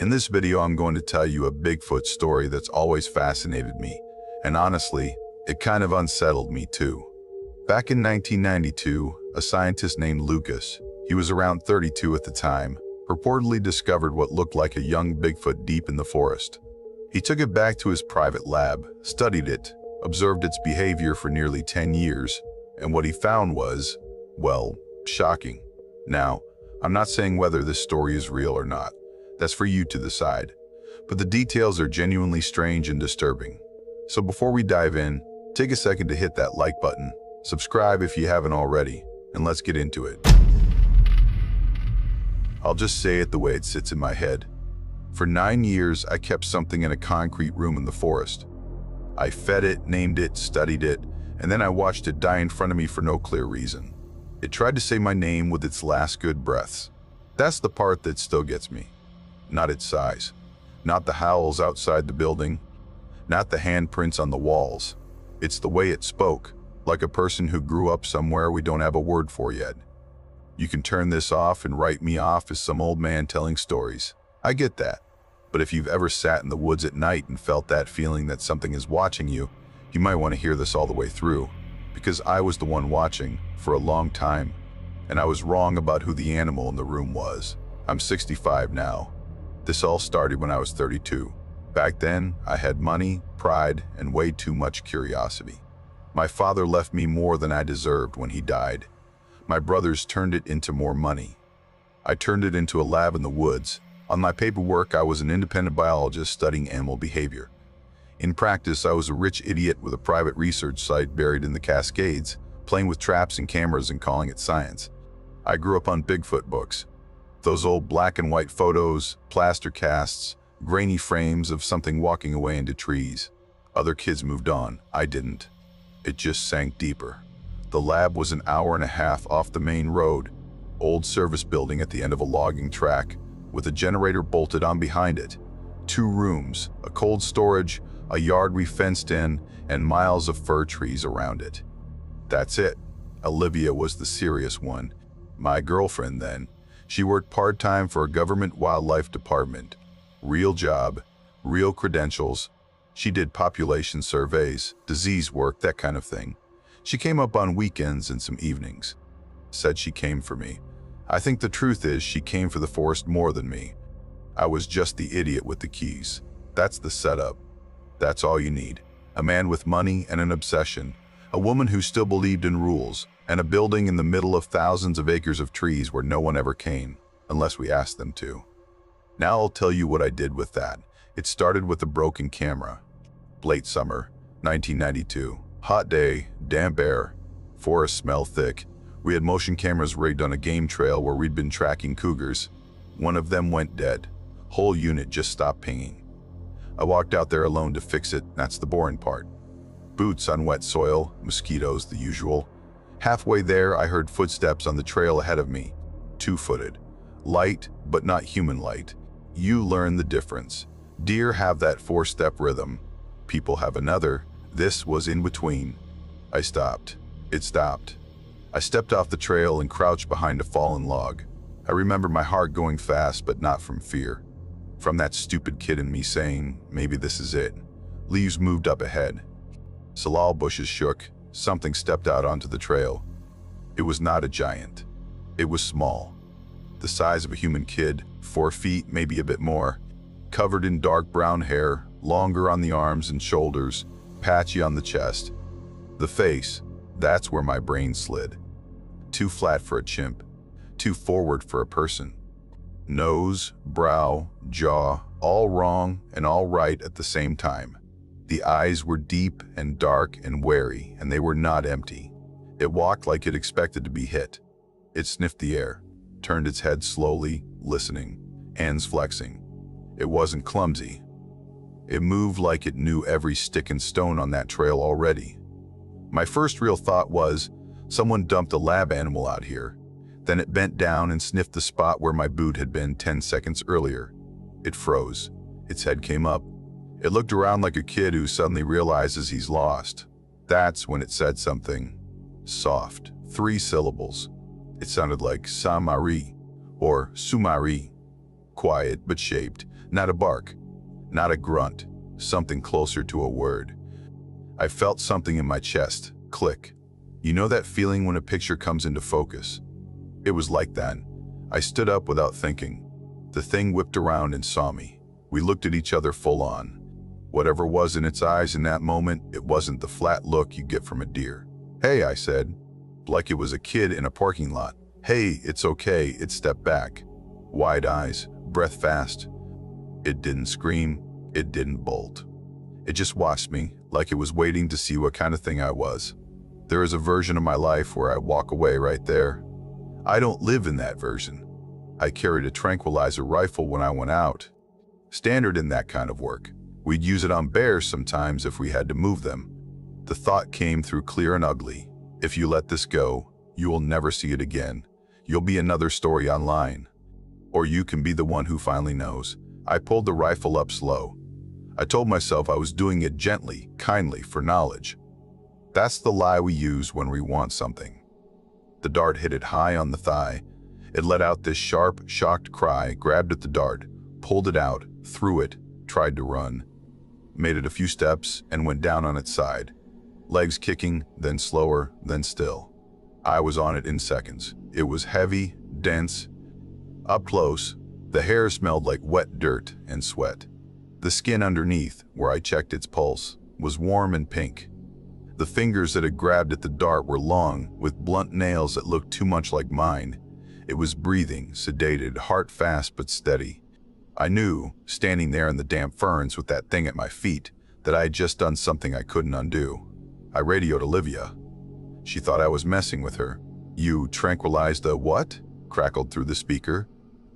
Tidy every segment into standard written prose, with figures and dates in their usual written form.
In this video, I'm going to tell you a Bigfoot story that's always fascinated me, and honestly, it kind of unsettled me too. Back in 1992, a scientist named Lucas, he was around 32 at the time, reportedly discovered what looked like a young Bigfoot deep in the forest. He took it back to his private lab, studied it, observed its behavior for nearly 10 years, and what he found was, well, shocking. Now, I'm not saying whether this story is real or not. That's for you to decide. But the details are genuinely strange and disturbing. So before we dive in, take a second to hit that like button, subscribe if you haven't already, and let's get into it. I'll just say it the way it sits in my head. For 9 years, I kept something in a concrete room in the forest. I fed it, named it, studied it, and then I watched it die in front of me for no clear reason. It tried to say my name with its last good breaths. That's the part that still gets me. Not its size, not the howls outside the building, not the handprints on the walls. It's the way it spoke, like a person who grew up somewhere we don't have a word for yet. You can turn this off and write me off as some old man telling stories. I get that. But if you've ever sat in the woods at night and felt that feeling that something is watching you, you might want to hear this all the way through. Because I was the one watching for a long time, and I was wrong about who the animal in the room was. I'm 65 now. This all started when I was 32. Back then, I had money, pride, and way too much curiosity. My father left me more than I deserved when he died. My brothers turned it into more money. I turned it into a lab in the woods. On my paperwork, I was an independent biologist studying animal behavior. In practice, I was a rich idiot with a private research site buried in the Cascades, playing with traps and cameras and calling it science. I grew up on Bigfoot books. Those old black and white photos, plaster casts, grainy frames of something walking away into trees. Other kids moved on. I didn't. It just sank deeper. The lab was an hour and a half off the main road, old service building at the end of a logging track, with a generator bolted on behind it. 2 rooms, a cold storage, a yard we fenced in, and miles of fir trees around it. That's it. Olivia was the serious one. My girlfriend then. She worked part-time for a government wildlife department. Real job, real credentials. She did population surveys, disease work, that kind of thing. She came up on weekends and some evenings. Said she came for me. I think the truth is she came for the forest more than me. I was just the idiot with the keys. That's the setup. That's all you need. A man with money and an obsession. A woman who still believed in rules. And a building in the middle of thousands of acres of trees where no one ever came, unless we asked them to. Now I'll tell you what I did with that. It started with a broken camera. Late summer, 1992. Hot day, damp air, forest smell thick. We had motion cameras rigged on a game trail where we'd been tracking cougars. One of them went dead. Whole unit just stopped pinging. I walked out there alone to fix it. That's the boring part. Boots on wet soil, mosquitoes, the usual. Halfway there, I heard footsteps on the trail ahead of me. 2-footed. Light, but not human light. You learn the difference. Deer have that 4-step rhythm. People have another. This was in between. I stopped. It stopped. I stepped off the trail and crouched behind a fallen log. I remember my heart going fast, but not from fear. From that stupid kid in me saying, maybe this is it. Leaves moved up ahead. Salal bushes shook. Something stepped out onto the trail. It was not a giant. It was small. The size of a human kid, 4 feet, maybe a bit more. Covered in dark brown hair, longer on the arms and shoulders, patchy on the chest. The face, that's where my brain slid. Too flat for a chimp. Too forward for a person. Nose, brow, jaw, all wrong and all right at the same time. The eyes were deep and dark and wary, and they were not empty. It walked like it expected to be hit. It sniffed the air, turned its head slowly, listening, hands flexing. It wasn't clumsy. It moved like it knew every stick and stone on that trail already. My first real thought was, someone dumped a lab animal out here. Then it bent down and sniffed the spot where my boot had been 10 seconds earlier. It froze. Its head came up. It looked around like a kid who suddenly realizes he's lost. That's when it said something. Soft. 3 syllables. It sounded like Samari or Sumari. Quiet but shaped. Not a bark, not a grunt, something closer to a word. I felt something in my chest, click. You know that feeling when a picture comes into focus? It was like that. I stood up without thinking. The thing whipped around and saw me. We looked at each other full on. Whatever was in its eyes in that moment, it wasn't the flat look you get from a deer. "Hey," I said, like it was a kid in a parking lot. "Hey, it's okay." It stepped back. Wide eyes, breath fast. It didn't scream, it didn't bolt. It just watched me, like it was waiting to see what kind of thing I was. There is a version of my life where I walk away right there. I don't live in that version. I carried a tranquilizer rifle when I went out. Standard in that kind of work. We'd use it on bears sometimes if we had to move them. The thought came through clear and ugly. If you let this go, you will never see it again. You'll be another story online. Or you can be the one who finally knows. I pulled the rifle up slow. I told myself I was doing it gently, kindly, for knowledge. That's the lie we use when we want something. The dart hit it high on the thigh. It let out this sharp, shocked cry, grabbed at the dart, pulled it out, threw it, tried to run. Made it a few steps and went down on its side. Legs kicking, then slower, then still. I was on it in seconds. It was heavy, dense. Up close, the hair smelled like wet dirt and sweat. The skin underneath, where I checked its pulse, was warm and pink. The fingers that had grabbed at the dart were long, with blunt nails that looked too much like mine. It was breathing, sedated, heart fast but steady. I knew, standing there in the damp ferns with that thing at my feet, that I had just done something I couldn't undo. I radioed Olivia. She thought I was messing with her. "You tranquilized a what?" crackled through the speaker.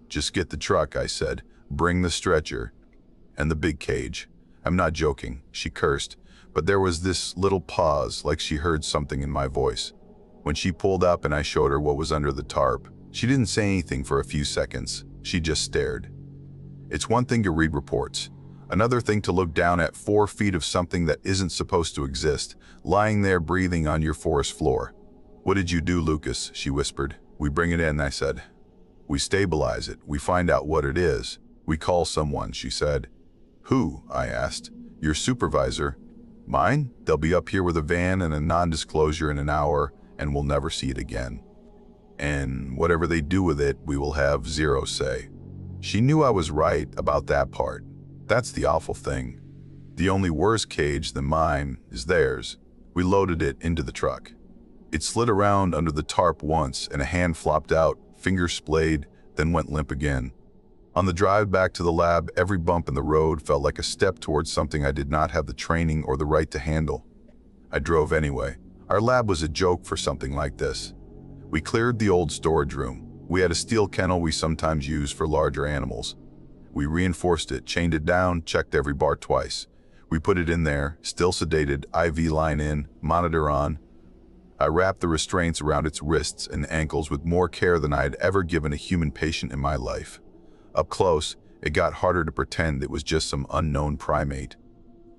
"Just get the truck," I said. "Bring the stretcher. And the big cage." "I'm not joking," she cursed, but there was this little pause, like she heard something in my voice. When she pulled up and I showed her what was under the tarp, she didn't say anything for a few seconds. She just stared. It's one thing to read reports, another thing to look down at 4 feet of something that isn't supposed to exist, lying there breathing on your forest floor. "What did you do, Lucas?" she whispered. "We bring it in," I said. "We stabilize it. We find out what it is. We call someone," she said. "Who?" I asked. "Your supervisor." "Mine? They'll be up here with a van and a non-disclosure in an hour, and we'll never see it again. And whatever they do with it, we will have zero say." She knew I was right about that part. That's the awful thing. The only worse cage than mine is theirs. We loaded it into the truck. It slid around under the tarp once, and a hand flopped out, fingers splayed, then went limp again. On the drive back to the lab, every bump in the road felt like a step towards something I did not have the training or the right to handle. I drove anyway. Our lab was a joke for something like this. We cleared the old storage room. We had a steel kennel we sometimes used for larger animals. We reinforced it, chained it down, checked every bar twice. We put it in there, still sedated, IV line in, monitor on. I wrapped the restraints around its wrists and ankles with more care than I had ever given a human patient in my life. Up close, it got harder to pretend it was just some unknown primate.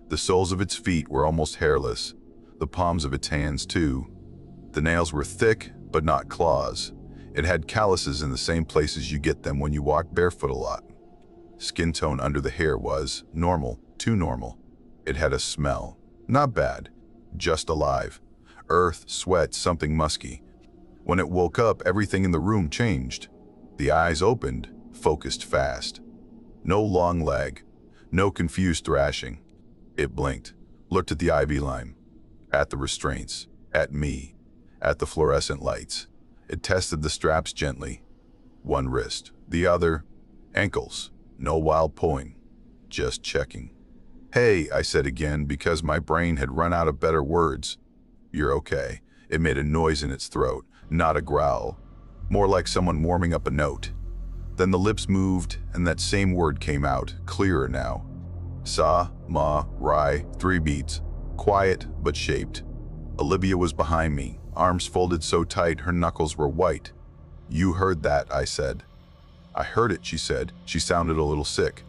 The soles of its feet were almost hairless, the palms of its hands too. The nails were thick, but not claws. It had calluses in the same places you get them when you walk barefoot a lot. Skin tone under the hair was normal, too normal. It had a smell. Not bad, just alive. Earth, sweat, something musky. When it woke up, everything in the room changed. The eyes opened, focused fast. No long lag, no confused thrashing. It blinked, looked at the IV line, at the restraints, at me, at the fluorescent lights. It tested the straps gently. One wrist, the other, ankles. No wild pulling, just checking. "Hey," I said again because my brain had run out of better words. "You're okay." It made a noise in its throat, not a growl, more like someone warming up a note. Then the lips moved and that same word came out, clearer now. Sa, ma, rai, 3 beats, quiet but shaped. Olivia was behind me, arms folded so tight her knuckles were white. "You heard that," I said. "I heard it," she said. She sounded a little sick.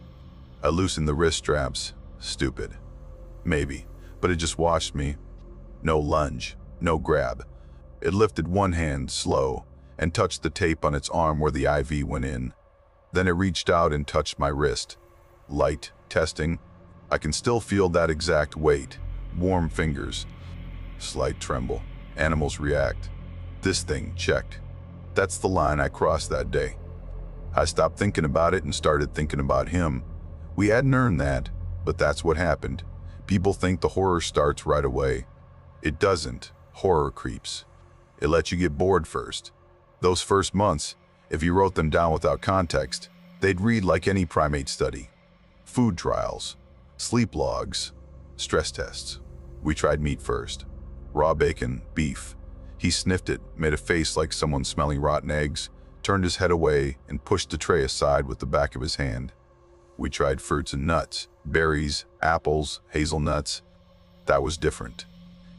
I loosened the wrist straps. Stupid. Maybe, but it just watched me. No lunge, no grab. It lifted one hand, slow, and touched the tape on its arm where the IV went in. Then it reached out and touched my wrist. Light, testing. I can still feel that exact weight. Warm fingers. Slight tremble. Animals react. This thing, checked. That's the line I crossed that day. I stopped thinking about it and started thinking about him. We hadn't earned that, but that's what happened. People think the horror starts right away. It doesn't. Horror creeps. It lets you get bored first. Those first months, if you wrote them down without context, they'd read like any primate study. Food trials, sleep logs, stress tests. We tried meat first. Raw bacon, beef. He sniffed it, made a face like someone smelling rotten eggs, turned his head away, and pushed the tray aside with the back of his hand. We tried fruits and nuts, berries, apples, hazelnuts. That was different.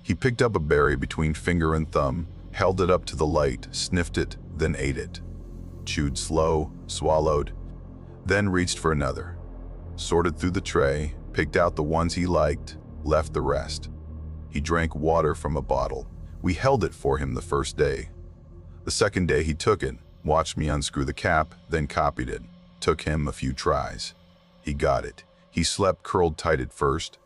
He picked up a berry between finger and thumb, held it up to the light, sniffed it, then ate it. Chewed slow, swallowed, then reached for another. Sorted through the tray, picked out the ones he liked, left the rest. He drank water from a bottle. We held it for him the first day. The second day he took it, watched me unscrew the cap, then copied it. Took him a few tries. He got it. He slept curled tight at first.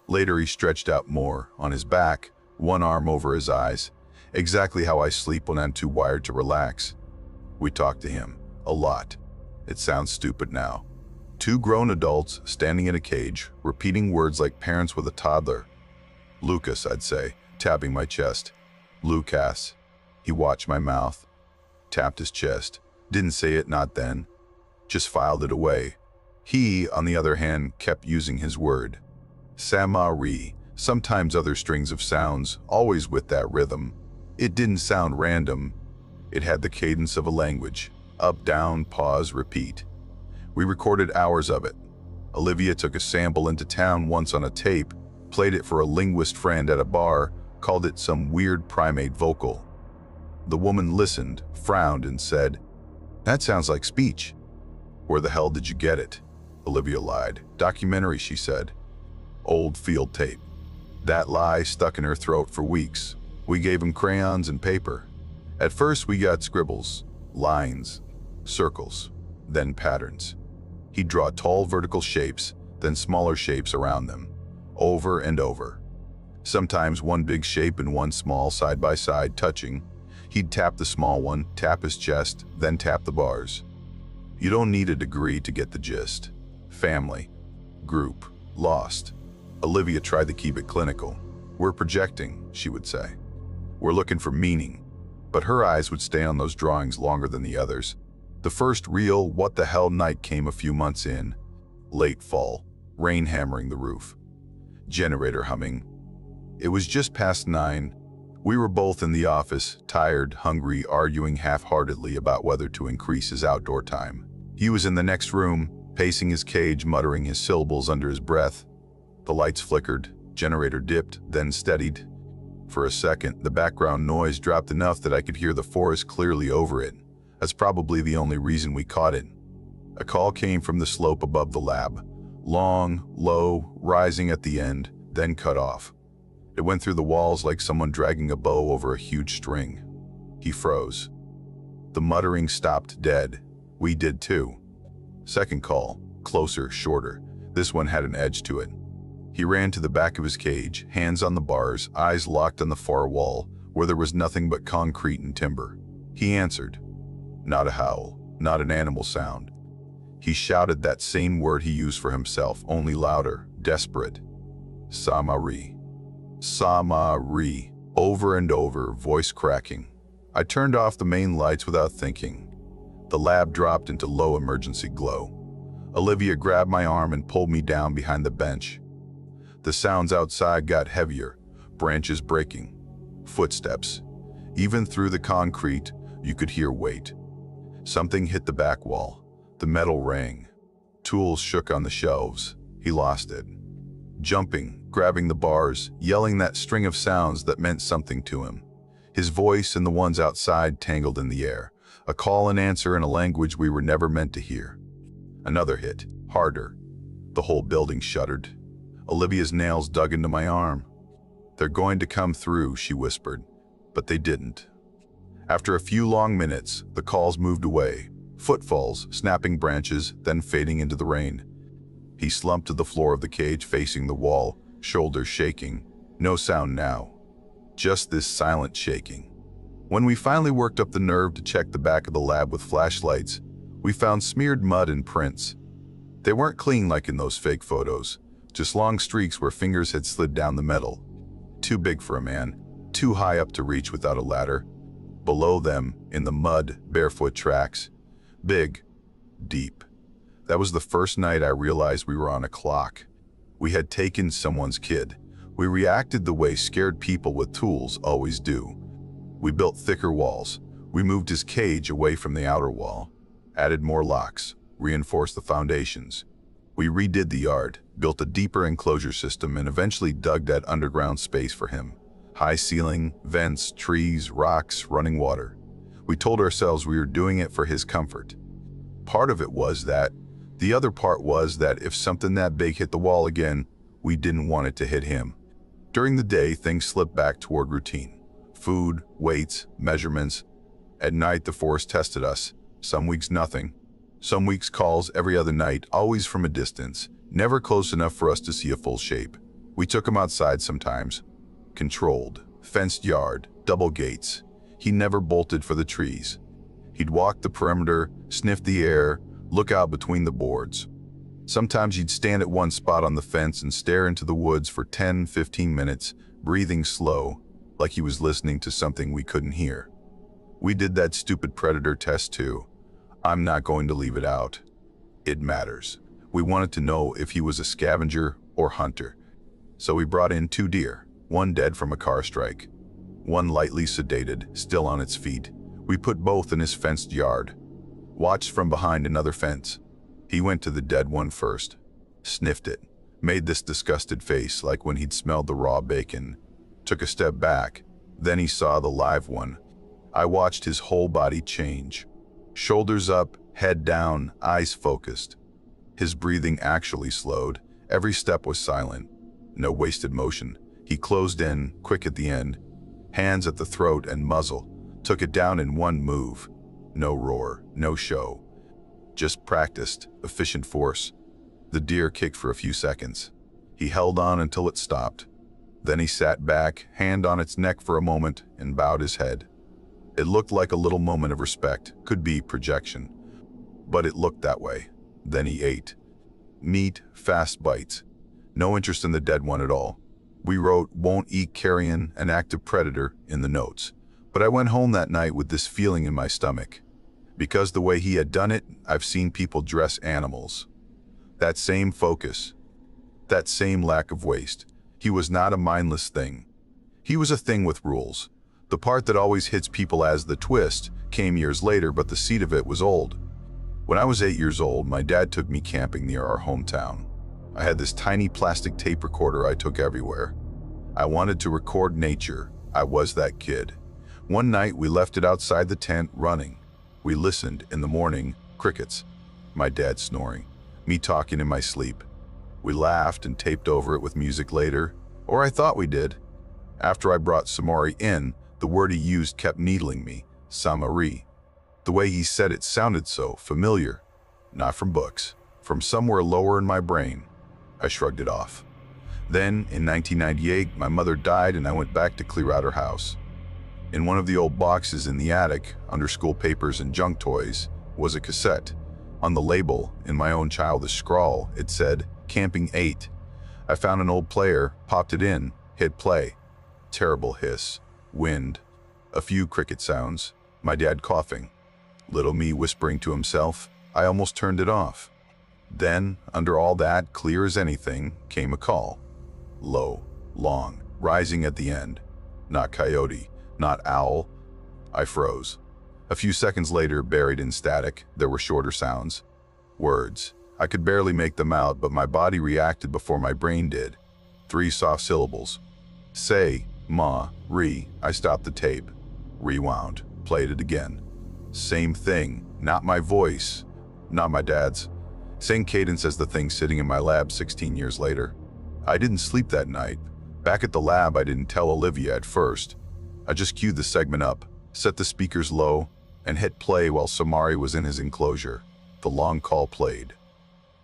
Later he stretched out more, on his back, one arm over his eyes, exactly how I sleep when I'm too wired to relax. We talked to him, a lot. It sounds stupid now. Two grown adults standing in a cage, repeating words like parents with a toddler. Lucas, I'd say, tapping my chest. Lucas. He watched my mouth, tapped his chest. Didn't say it, not then. Just filed it away. He, on the other hand, kept using his word. Samari, sometimes other strings of sounds, always with that rhythm. It didn't sound random. It had the cadence of a language. Up, down, pause, repeat. We recorded hours of it. Olivia took a sample into town once on a tape, played it for a linguist friend at a bar, called it some weird primate vocal. The woman listened, frowned, and said, "That sounds like speech." "Where the hell did you get it?" Olivia lied. "Documentary," she said. Old field tape. That lie stuck in her throat for weeks. We gave him crayons and paper. At first we got scribbles, lines, circles, then patterns. He'd draw tall vertical shapes, then smaller shapes around them, over and over. Sometimes one big shape and one small side by side touching. He'd tap the small one, tap his chest, then tap the bars. You don't need a degree to get the gist. Family, group, lost. Olivia tried to keep it clinical. "We're projecting," she would say. "We're looking for meaning." But her eyes would stay on those drawings longer than the others. The first real what the hell night came a few months in. Late fall, rain hammering the roof. Generator humming. It was just past 9. We were both in the office, tired, hungry, arguing half-heartedly about whether to increase his outdoor time. He was in the next room, pacing his cage, muttering his syllables under his breath. The lights flickered, generator dipped, then steadied. For a second, the background noise dropped enough that I could hear the forest clearly over it. That's probably the only reason we caught it. A call came from the slope above the lab. Long, low, rising at the end, then cut off. It went through the walls like someone dragging a bow over a huge string. He froze. The muttering stopped dead. We did too. Second call, closer, shorter. This one had an edge to it. He ran to the back of his cage, hands on the bars, eyes locked on the far wall, where there was nothing but concrete and timber. He answered. Not a howl, not an animal sound. He shouted that same word he used for himself, only louder, desperate. Samari. Samari. Over and over, voice cracking. I turned off the main lights without thinking. The lab dropped into low emergency glow. Olivia grabbed my arm and pulled me down behind the bench. The sounds outside got heavier, branches breaking, footsteps. Even through the concrete, you could hear weight. Something hit the back wall. The metal rang. Tools shook on the shelves. He lost it. Jumping, grabbing the bars, yelling that string of sounds that meant something to him. His voice and the ones outside tangled in the air. A call and answer in a language we were never meant to hear. Another hit, harder. The whole building shuddered. Olivia's nails dug into my arm. "They're going to come through," she whispered, but they didn't. After a few long minutes, the calls moved away. Footfalls, snapping branches, then fading into the rain. He slumped to the floor of the cage facing the wall, shoulders shaking. No sound now. Just this silent shaking. When we finally worked up the nerve to check the back of the lab with flashlights, we found smeared mud and prints. They weren't clean like in those fake photos, just long streaks where fingers had slid down the metal. Too big for a man, too high up to reach without a ladder. Below them, in the mud, barefoot tracks. Big, deep. That was the first night I realized we were on a clock. We had taken someone's kid. We reacted the way scared people with tools always do. We built thicker walls. We moved his cage away from the outer wall, added more locks, reinforced the foundations. We redid the yard, built a deeper enclosure system, and eventually dug that underground space for him. High ceiling, vents, trees, rocks, running water. We told ourselves we were doing it for his comfort. Part of it was that. The other part was that if something that big hit the wall again, we didn't want it to hit him. During the day, things slipped back toward routine. Food, weights, measurements. At night, the forest tested us. Some weeks, nothing. Some weeks, calls every other night, always from a distance, never close enough for us to see a full shape. We took him outside sometimes. Controlled, fenced yard, double gates. He never bolted for the trees. He'd walk the perimeter, sniff the air, look out between the boards. Sometimes he'd stand at one spot on the fence and stare into the woods for 10-15 minutes, breathing slow, like he was listening to something we couldn't hear. We did that stupid predator test too. I'm not going to leave it out. It matters. We wanted to know if he was a scavenger or hunter. So we brought in 2 deer, one dead from a car strike, one lightly sedated, still on its feet. We put both in his fenced yard. Watched from behind another fence. He went to the dead one first, sniffed it, made this disgusted face like when he'd smelled the raw bacon, took a step back, then he saw the live one. I watched his whole body change. Shoulders up, head down, eyes focused. His breathing actually slowed. Every step was silent. No wasted motion. He closed in, quick at the end. Hands at the throat and muzzle. Took it down in one move. No roar, no show. Just practiced, efficient force. The deer kicked for a few seconds. He held on until it stopped. Then he sat back, hand on its neck for a moment, and bowed his head. It looked like a little moment of respect, could be projection. But it looked that way. Then he ate. Meat, fast bites. No interest in the dead one at all. We wrote, "Won't eat carrion, an active predator," in the notes. But I went home that night with this feeling in my stomach. Because the way he had done it, I've seen people dress animals. That same focus. That same lack of waste. He was not a mindless thing. He was a thing with rules. The part that always hits people as the twist came years later, but the seed of it was old. When I was 8 years old, my dad took me camping near our hometown. I had this tiny plastic tape recorder I took everywhere. I wanted to record nature. I was that kid. One night we left it outside the tent running. We listened. In the morning, crickets. My dad snoring. Me talking in my sleep. We laughed and taped over it with music later, or I thought we did. After I brought Samari in, the word he used kept needling me, Samari. The way he said it sounded so familiar. Not from books, from somewhere lower in my brain. I shrugged it off. Then, in 1998, my mother died and I went back to clear out her house. In one of the old boxes in the attic, under school papers and junk toys, was a cassette. On the label, in my own childish scrawl, it said, "Camping 8. I found an old player, popped it in, hit play. Terrible hiss, wind, a few cricket sounds, my dad coughing, little me whispering to himself. I almost turned it off. Then, under all that, clear as anything, came a call. Low, long, rising at the end. Not coyote, not owl. I froze. A few seconds later, buried in static, there were shorter sounds. Words. I could barely make them out, but my body reacted before my brain did. 3 soft syllables. Say, ma, re. I stopped the tape. Rewound. Played it again. Same thing. Not my voice. Not my dad's. Same cadence as the thing sitting in my lab 16 years later. I didn't sleep that night. Back at the lab, I didn't tell Olivia at first. I just queued the segment up, set the speakers low, and hit play while Samari was in his enclosure. The long call played.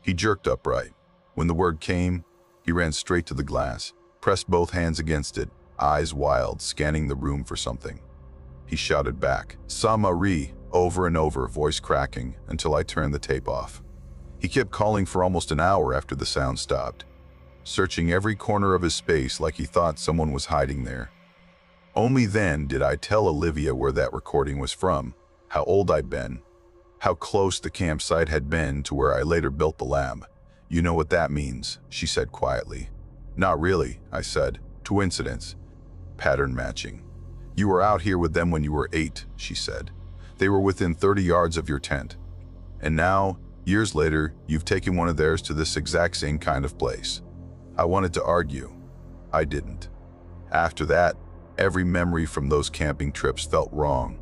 He jerked upright. When the word came, he ran straight to the glass, pressed both hands against it, eyes wild, scanning the room for something. He shouted back, "Sa-ma-ri," over and over, voice cracking, until I turned the tape off. He kept calling for almost an hour after the sound stopped, searching every corner of his space like he thought someone was hiding there. Only then did I tell Olivia where that recording was from, how old I'd been, how close the campsite had been to where I later built the lab. "You know what that means," she said quietly. "Not really," I said. "Coincidence. Pattern matching. You were out here with them when you were 8, she said. They were within 30 yards of your tent. And now, years later, you've taken one of theirs to this exact same kind of place." I wanted to argue. I didn't. After that, every memory from those camping trips felt wrong.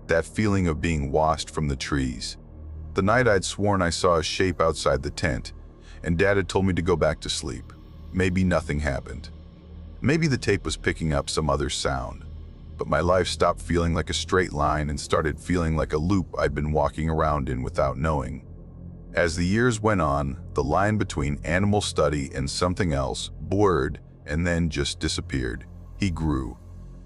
That feeling of being washed from the trees. The night I'd sworn I saw a shape outside the tent, and Dad had told me to go back to sleep. Maybe nothing happened. Maybe the tape was picking up some other sound. But my life stopped feeling like a straight line and started feeling like a loop I'd been walking around in without knowing. As the years went on, the line between animal study and something else blurred and then just disappeared. He grew.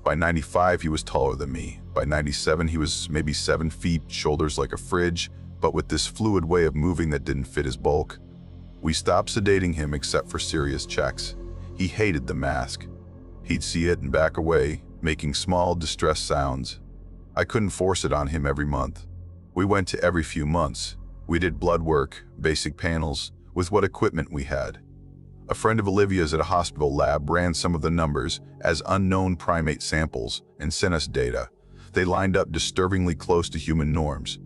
By 95, he was taller than me. By 97, he was maybe 7 feet, shoulders like a fridge, but with this fluid way of moving that didn't fit his bulk. We stopped sedating him except for serious checks. He hated the mask. He'd see it and back away, making small, distressed sounds. I couldn't force it on him every month. We went to every few months. We did blood work, basic panels, with what equipment we had. A friend of Olivia's at a hospital lab ran some of the numbers as unknown primate samples and sent us data. They lined up disturbingly close to human norms.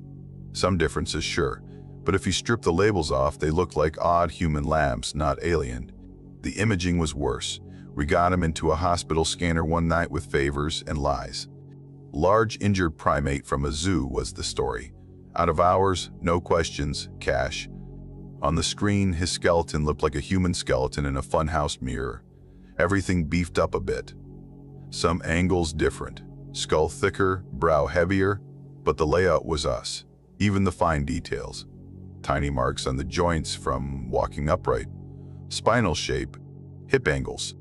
Some differences, sure, but if you strip the labels off, they looked like odd human labs, not alien. The imaging was worse. We got him into a hospital scanner one night with favors and lies. Large injured primate from a zoo was the story. Out of hours, no questions, cash. On the screen, his skeleton looked like a human skeleton in a funhouse mirror. Everything beefed up a bit. Some angles different. Skull thicker, brow heavier, but the layout was us. Even the fine details. Tiny marks on the joints from walking upright. Spinal shape. Hip angles.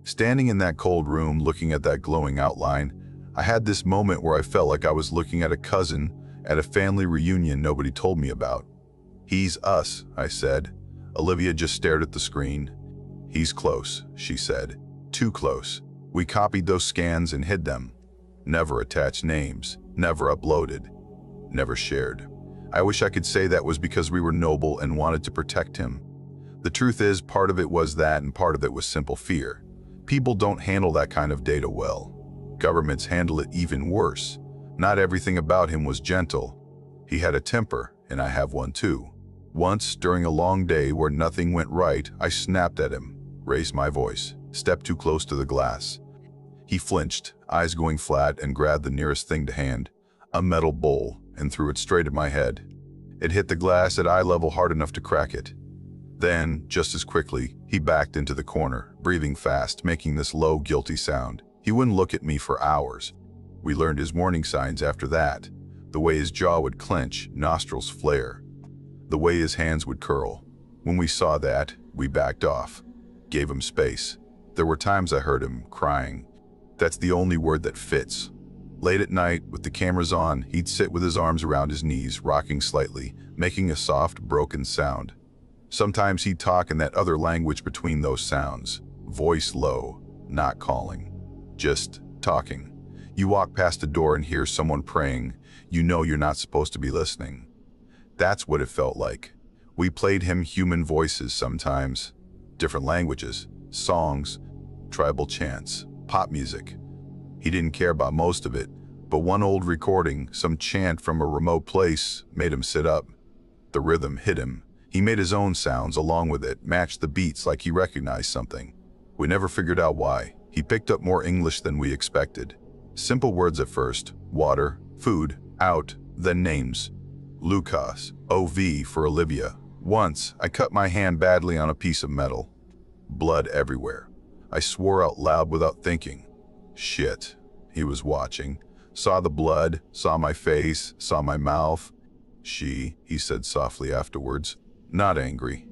Standing in that cold room looking at that glowing outline, I had this moment where I felt like I was looking at a cousin at a family reunion nobody told me about. "He's us," I said. Olivia just stared at the screen. "He's close," she said. "Too close. We copied those scans and hid them. Never attached names, never uploaded, never shared." I wish I could say that was because we were noble and wanted to protect him. The truth is, part of it was that and part of it was simple fear. People don't handle that kind of data well. Governments handle it even worse. Not everything about him was gentle. He had a temper, and I have one too. Once, during a long day where nothing went right, I snapped at him, raised my voice, stepped too close to the glass. He flinched, eyes going flat, and grabbed the nearest thing to hand, a metal bowl, and threw it straight at my head. It hit the glass at eye level hard enough to crack it. Then, just as quickly, he backed into the corner, breathing fast, making this low, guilty sound. He wouldn't look at me for hours. We learned his warning signs after that. The way his jaw would clench, nostrils flare. The way his hands would curl. When we saw that, we backed off. Gave him space. There were times I heard him crying. That's the only word that fits. Late at night, with the cameras on, he'd sit with his arms around his knees, rocking slightly, making a soft, broken sound. Sometimes he'd talk in that other language between those sounds. Voice low, not calling. Just talking. You walk past a door and hear someone praying. You know you're not supposed to be listening. That's what it felt like. We played him human voices sometimes. Different languages, songs, tribal chants, pop music. He didn't care about most of it, but one old recording, some chant from a remote place, made him sit up. The rhythm hit him. He made his own sounds along with it, matched the beats like he recognized something. We never figured out why. He picked up more English than we expected. Simple words at first: water, food, out, then names. Lucas, OV for Olivia. Once, I cut my hand badly on a piece of metal. Blood everywhere. I swore out loud without thinking. Shit. He was watching. Saw the blood, saw my face, saw my mouth. He said softly afterwards. Not angry.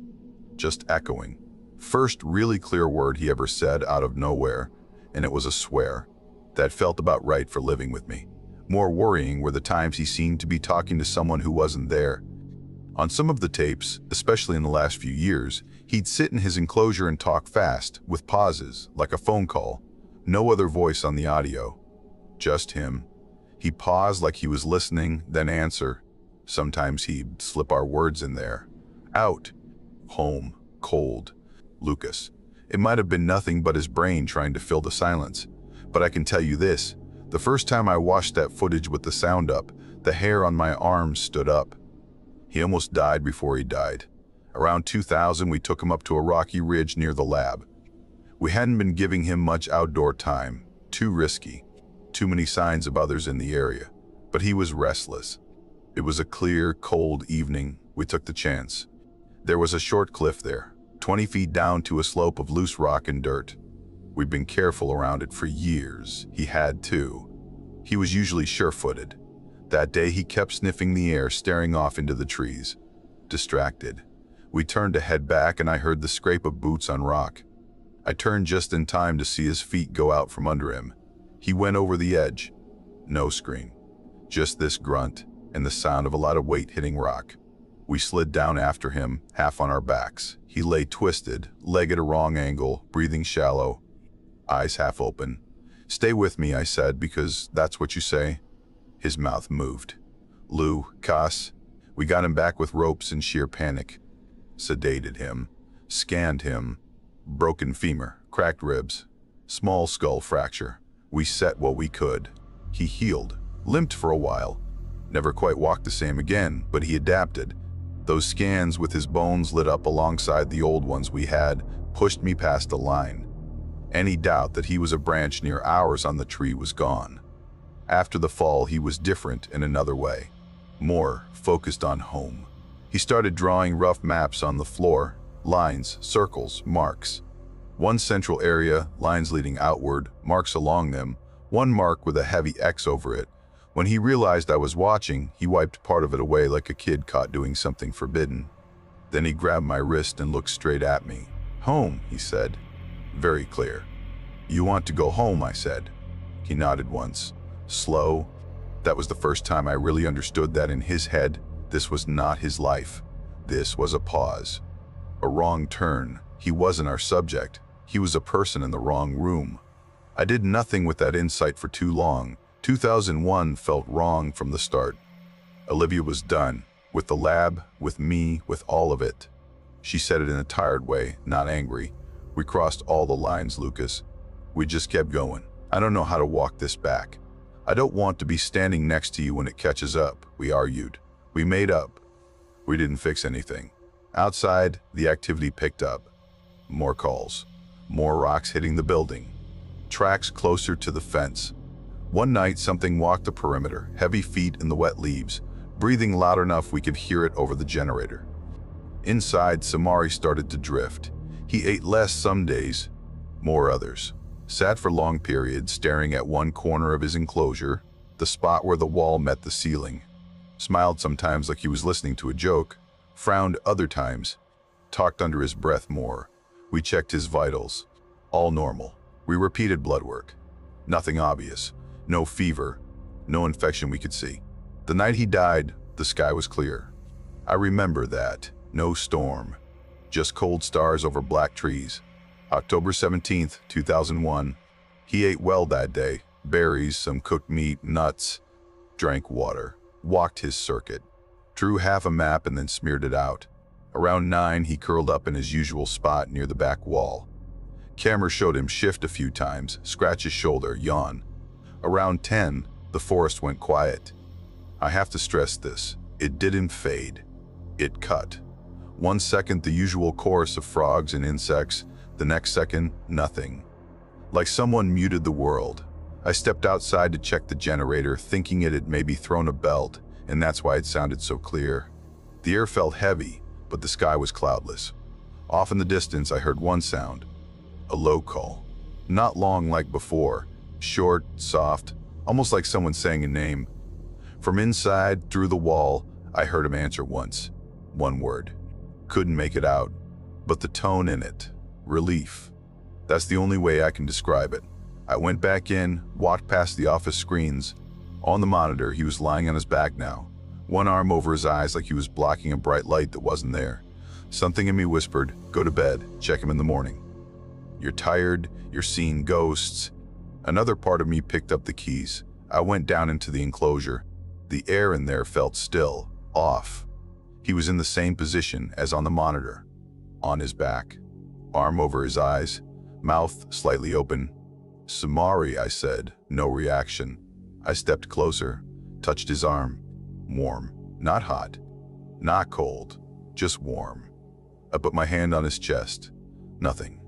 just echoing. First really clear word he ever said out of nowhere, and it was a swear. That felt about right for living with me. More worrying were the times he seemed to be talking to someone who wasn't there. On some of the tapes, especially in the last few years, he'd sit in his enclosure and talk fast, with pauses, like a phone call. No other voice on the audio. Just him. He'd pause like he was listening, then answer. Sometimes he'd slip our words in there. Out. Home. Cold. Lucas. It might have been nothing but his brain trying to fill the silence. But I can tell you this. The first time I watched that footage with the sound up, the hair on my arms stood up. He almost died before he died. Around 2000, we took him up to a rocky ridge near the lab. We hadn't been giving him much outdoor time. Too risky. Too many signs of others in the area. But he was restless. It was a clear, cold evening. We took the chance. There was a short cliff there, 20 feet down to a slope of loose rock and dirt. We'd been careful around it for years. He had too. He was usually sure-footed. That day he kept sniffing the air, staring off into the trees. Distracted. We turned to head back and I heard the scrape of boots on rock. I turned just in time to see his feet go out from under him. He went over the edge. No scream. Just this grunt and the sound of a lot of weight hitting rock. We slid down after him, half on our backs. He lay twisted, leg at a wrong angle, breathing shallow, eyes half open. "Stay with me," I said, "because that's what you say." His mouth moved. "Lou, Cass." We got him back with ropes in sheer panic. Sedated him. Scanned him. Broken femur, cracked ribs, small skull fracture. We set what we could. He healed, limped for a while. Never quite walked the same again, but he adapted. Those scans with his bones lit up alongside the old ones we had pushed me past the line. Any doubt that he was a branch near ours on the tree was gone. After the fall, he was different in another way. More focused on home. He started drawing rough maps on the floor, lines, circles, marks. One central area, lines leading outward, marks along them, one mark with a heavy X over it. When he realized I was watching, he wiped part of it away like a kid caught doing something forbidden. Then he grabbed my wrist and looked straight at me. "Home," he said. Very clear. "You want to go home," I said. He nodded once. Slow. That was the first time I really understood that in his head, this was not his life. This was a pause. A wrong turn. He wasn't our subject. He was a person in the wrong room. I did nothing with that insight for too long. 2001 felt wrong from the start. Olivia was done. With the lab, with me, with all of it. She said it in a tired way, not angry. "We crossed all the lines, Lucas. We just kept going. I don't know how to walk this back. I don't want to be standing next to you when it catches up." We argued. We made up. We didn't fix anything. Outside, the activity picked up. More calls. More rocks hitting the building. Tracks closer to the fence. One night, something walked the perimeter, heavy feet in the wet leaves, breathing loud enough we could hear it over the generator. Inside, Samari started to drift. He ate less some days, more others. Sat for long periods, staring at one corner of his enclosure, the spot where the wall met the ceiling. Smiled sometimes like he was listening to a joke, frowned other times, talked under his breath more. We checked his vitals. All normal. We repeated blood work. Nothing obvious. No fever. No infection we could see. The night he died, the sky was clear. I remember that. No storm. Just cold stars over black trees. October 17th, 2001. He ate well that day. Berries, some cooked meat, nuts. Drank water. Walked his circuit. Drew half a map and then smeared it out. Around 9, he curled up in his usual spot near the back wall. Camera showed him shift a few times, scratch his shoulder, yawn. Around 10, the forest went quiet. I have to stress this. It didn't fade. It cut. 1 second, the usual chorus of frogs and insects. The next second, nothing. Like someone muted the world. I stepped outside to check the generator, thinking it had maybe thrown a belt, and that's why it sounded so clear. The air felt heavy, but the sky was cloudless. Off in the distance, I heard one sound. A low call. Not long like before. Short, soft, almost like someone saying a name. From inside, through the wall, I heard him answer once. One word. Couldn't make it out. but the tone in it, relief. That's the only way I can describe it. I went back in, walked past the office screens. On the monitor, he was lying on his back now, one arm over his eyes like he was blocking a bright light that wasn't there. Something in me whispered, go to bed, check him in the morning. You're tired, you're seeing ghosts. Another part of me picked up the keys. I went down into the enclosure. The air in there felt still, off. He was in the same position as on the monitor, on his back, arm over his eyes, mouth slightly open. Samari, I said, no reaction. I stepped closer, touched his arm. Warm, not hot, not cold, just warm. I put my hand on his chest. Nothing.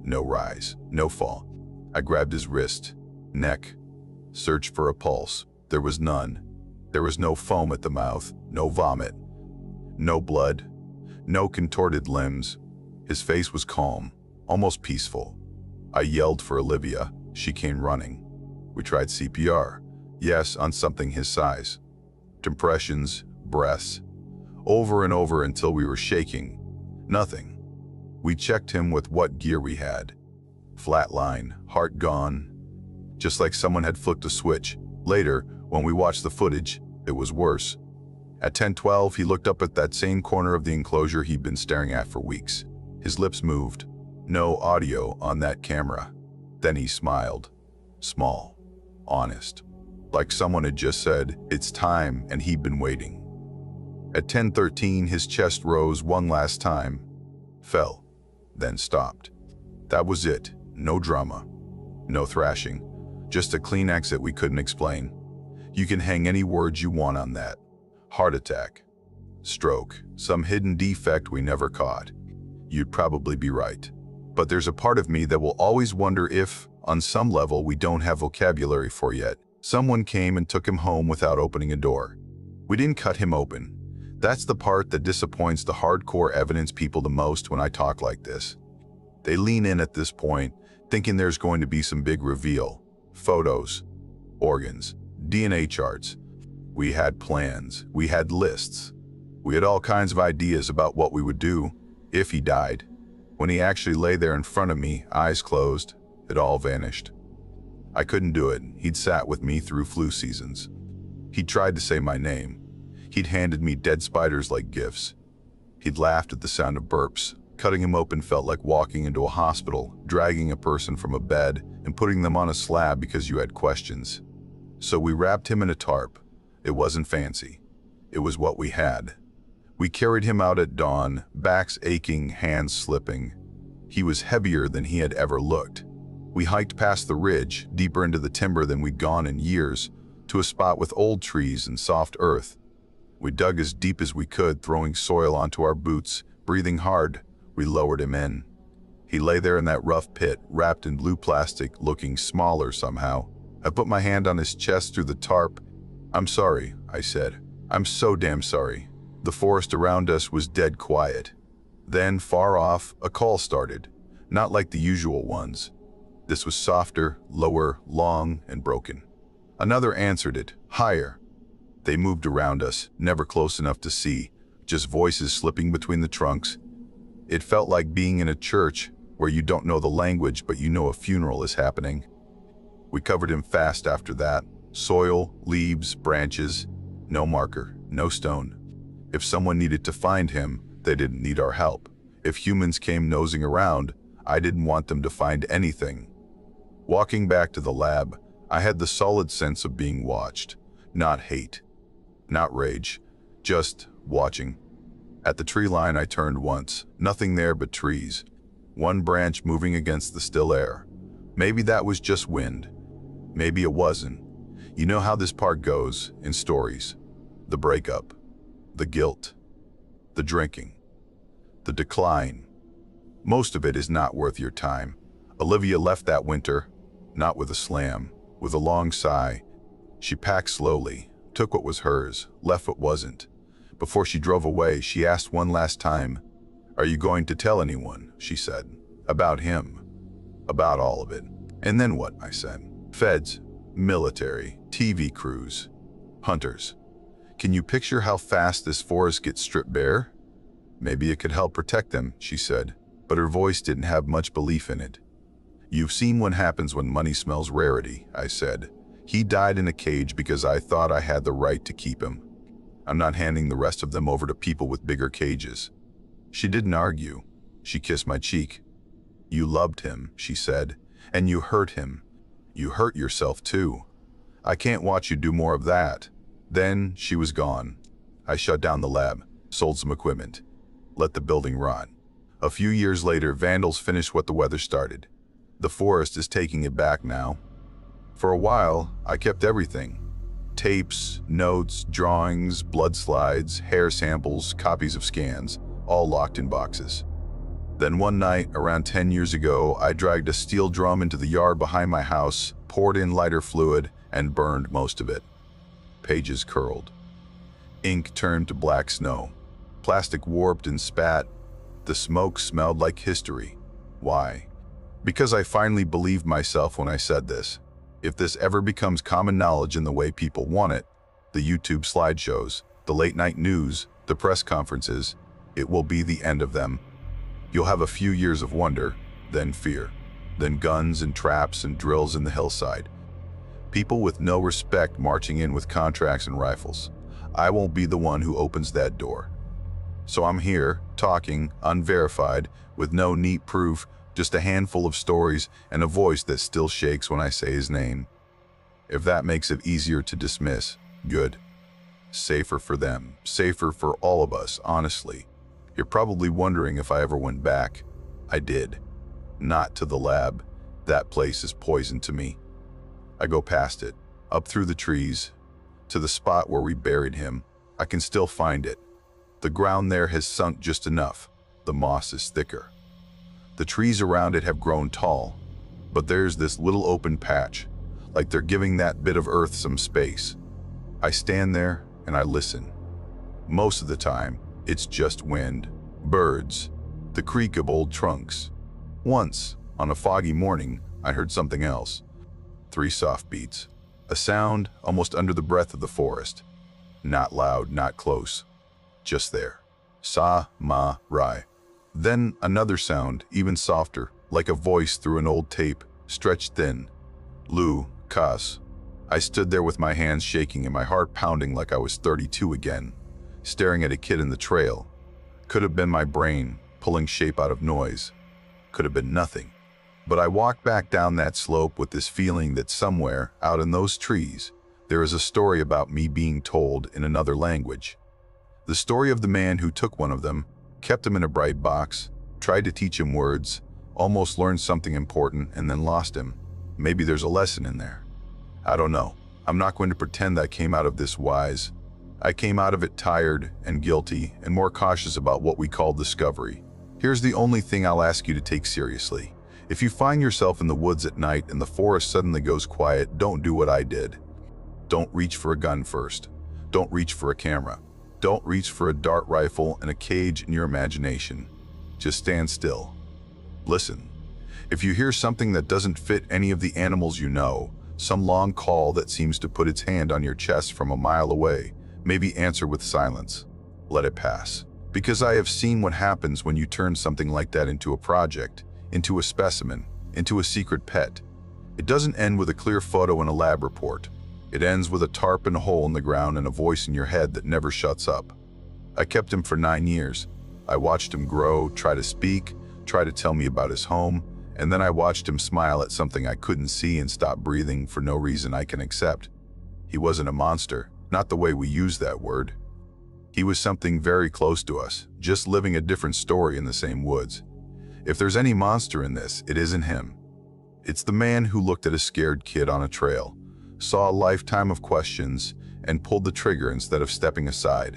No rise, no fall. I grabbed his wrist, neck, searched for a pulse. There was none. There was no foam at the mouth, no vomit, no blood, no contorted limbs. His face was calm, almost peaceful. I yelled for Olivia. She came running. We tried CPR. Yes, on something his size. Compressions, breaths. Over and over until we were shaking. Nothing. We checked him with what gear we had. Flatline, heart gone. Just like someone had flipped a switch. Later, when we watched the footage, it was worse. At 10:12, he looked up at that same corner of the enclosure he'd been staring at for weeks. His lips moved. No audio on that camera. Then he smiled. Small. Honest. Like someone had just said, it's time, and he'd been waiting. At 10:13, his chest rose one last time. Fell. Then stopped. That was it. No drama. No thrashing. Just a clean exit we couldn't explain. You can hang any words you want on that. Heart attack. Stroke. Some hidden defect we never caught. You'd probably be right. But there's a part of me that will always wonder if, on some level we don't have vocabulary for yet, someone came and took him home without opening a door. We didn't cut him open. That's the part that disappoints the hardcore evidence people the most when I talk like this. They lean in at this point, thinking there's going to be some big reveal. Photos, organs, DNA charts. We had plans, we had lists. We had all kinds of ideas about what we would do if he died. When he actually lay there in front of me, eyes closed, it all vanished. I couldn't do it. He'd sat with me through flu seasons. He'd tried to say my name. He'd handed me dead spiders like gifts. He'd laughed at the sound of burps. Cutting him open felt like walking into a hospital, dragging a person from a bed and putting them on a slab because you had questions. So we wrapped him in a tarp. It wasn't fancy. It was what we had. We carried him out at dawn, backs aching, hands slipping. He was heavier than he had ever looked. We hiked past the ridge, deeper into the timber than we'd gone in years, to a spot with old trees and soft earth. We dug as deep as we could, throwing soil onto our boots. Breathing hard, we lowered him in. He lay there in that rough pit, wrapped in blue plastic, looking smaller somehow. I put my hand on his chest through the tarp. I'm sorry, I said. I'm so damn sorry. The forest around us was dead quiet. Then, far off, a call started. Not like the usual ones. This was softer, lower, long, and broken. Another answered it, higher. They moved around us, never close enough to see, just voices slipping between the trunks. It felt like being in a church where you don't know the language, but you know a funeral is happening. We covered him fast after that. Soil, leaves, branches. No marker, no stone. If someone needed to find him, they didn't need our help. If humans came nosing around, I didn't want them to find anything. Walking back to the lab, I had the solid sense of being watched. Not hate. Not rage. Just watching. At the tree line I turned once. Nothing there but trees. One branch moving against the still air. Maybe that was just wind. Maybe it wasn't. You know how this part goes in stories. The breakup. The guilt. The drinking. The decline. Most of it is not worth your time. Olivia left that winter, not with a slam, with a long sigh. She packed slowly, took what was hers, left what wasn't. Before she drove away, she asked one last time, "Are you going to tell anyone?" she said. About him. About all of it. And then what? I said. Feds, military, TV crews, hunters. Can you picture how fast this forest gets stripped bare? Maybe it could help protect them, she said. but her voice didn't have much belief in it. "You've seen what happens when money smells rarity," I said. "He died in a cage because I thought I had the right to keep him. I'm not handing the rest of them over to people with bigger cages." She didn't argue. She kissed my cheek. "You loved him," she said, "and you hurt him. You hurt yourself too. I can't watch you do more of that." Then she was gone. I shut down the lab, sold some equipment, let the building rot. A few years later, vandals finished what the weather started. The forest is taking it back now. For a while, I kept everything. Tapes, notes, drawings, blood slides, hair samples, copies of scans, all locked in boxes. Then one night, around 10 years ago, I dragged a steel drum into the yard behind my house, poured in lighter fluid, and burned most of it. Pages curled. Ink turned to black snow. Plastic warped and spat. The smoke smelled like history. Why? Because I finally believed myself when I said this. If this ever becomes common knowledge in the way people want it, the YouTube slideshows, the late-night news, the press conferences, it will be the end of them. You'll have a few years of wonder, then fear, then guns and traps and drills in the hillside. People with no respect marching in with contracts and rifles. I won't be the one who opens that door. So I'm here, talking, unverified, with no neat proof, just a handful of stories and a voice that still shakes when I say his name. If that makes it easier to dismiss, good. Safer for them, safer for all of us, honestly. You're probably wondering if I ever went back. I did. Not to the lab. That place is poison to me. I go past it, up through the trees, to the spot where we buried him. I can still find it. The ground there has sunk just enough. The moss is thicker. The trees around it have grown tall, but there's this little open patch, like they're giving that bit of earth some space. I stand there and I listen. Most of the time, it's just wind, birds, the creak of old trunks. Once, on a foggy morning, I heard something else. 3 soft beats, a sound almost under the breath of the forest. Not loud, not close, just there. Sa, ma, rai. Then another sound, even softer, like a voice through an old tape, stretched thin. Lu, kas. I stood there with my hands shaking and my heart pounding like I was 32 again, staring at a kid in the trail. Could have been my brain, pulling shape out of noise. Could have been nothing. But I walked back down that slope with this feeling that somewhere, out in those trees, there is a story about me being told in another language. The story of the man who took one of them, kept him in a bright box, tried to teach him words, almost learned something important, and then lost him. Maybe there's a lesson in there. I don't know. I'm not going to pretend I came out of this wise. I came out of it tired and guilty and more cautious about what we call discovery. Here's the only thing I'll ask you to take seriously. If you find yourself in the woods at night and the forest suddenly goes quiet, don't do what I did. Don't reach for a gun first. Don't reach for a camera. Don't reach for a dart rifle and a cage in your imagination. Just stand still. Listen. If you hear something that doesn't fit any of the animals you know, some long call that seems to put its hand on your chest from a mile away, maybe answer with silence. Let it pass. Because I have seen what happens when you turn something like that into a project, into a specimen, into a secret pet. It doesn't end with a clear photo and a lab report. It ends with a tarp and a hole in the ground and a voice in your head that never shuts up. I kept him for 9 years. I watched him grow, try to speak, try to tell me about his home, and then I watched him smile at something I couldn't see and stop breathing for no reason I can accept. He wasn't a monster, not the way we use that word. He was something very close to us, just living a different story in the same woods. If there's any monster in this, it isn't him. It's the man who looked at a scared kid on a trail, saw a lifetime of questions, and pulled the trigger instead of stepping aside.